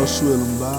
Elumba.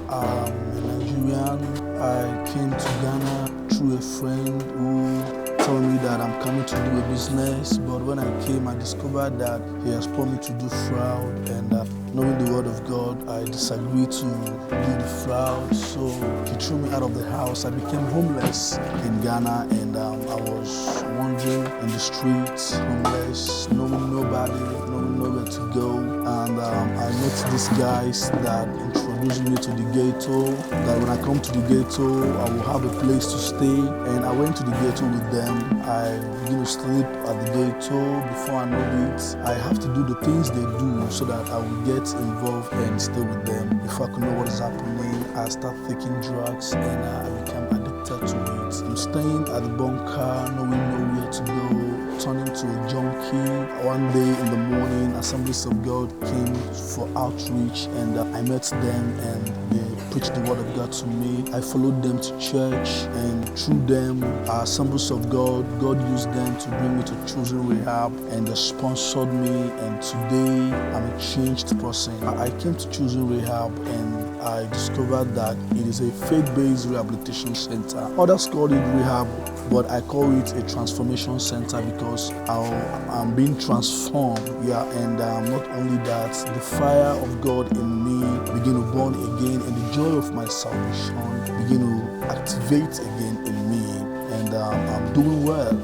I'm a Nigerian. I came to Ghana through a friend who told me that I'm coming to do a business, but when I came, I discovered that he has told me to do fraud, and knowing the word of God, I disagreed to do the fraud, so he threw me out of the house. I became homeless in Ghana, and I was wandering in the streets, homeless, knowing nobody, knowing nowhere to go, and I met these guys that introduced me to the ghetto, that when I come to the ghetto, I will have a place to stay, and I went to the ghetto with them. I begin to sleep at the ghetto. Before I know it, I have to do the things they do so that I will get involved and stay with them. Before I could know what is happening, I start taking drugs and I became addicted to it. I'm staying at the bunker, knowing nowhere to go, turning to a junkie. One day in the morning, Assemblies of God came for outreach, and I met them and they preached the word of God to me. I followed them to church, and through them, Assemblies of God used them to bring me to Chosen Rehab, and they sponsored me, and today I'm a changed person. I came to Chosen Rehab and I discovered that it is a faith-based rehabilitation center. Others call it rehab, but I call it a transformation center because I'm being transformed. And not only that, the fire of God in me begin to burn again, and the joy of my salvation begin to activate again in me. And I'm doing well,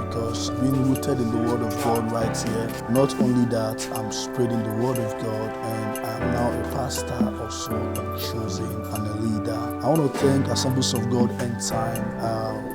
because being rooted in the word of God right here. Not only that, I'm spreading the word of God, and I'm now a pastor, also a chosen and a leader. I want to thank Assemblies of God End Time,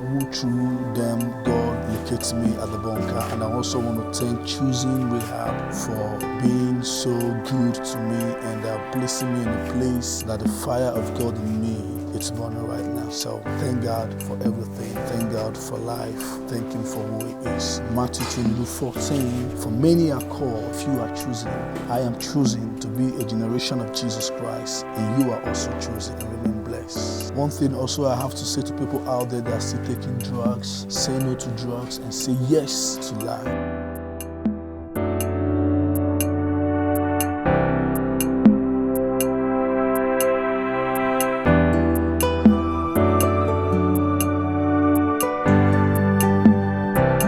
who through them God locates me at the bunker, and I also want to thank Chosen Rehab for being so good to me and placing me in a place that the fire of God in me, it's burning right now. So thank God for everything. Thank God for life. Thank Him for who He is. Matthew 22:14. For many are called, few are chosen. I am chosen to be a generation of Jesus Christ, and you are also chosen, and remain blessed. One thing also I have to say to people out there that are still taking drugs: say no to drugs and say yes to life.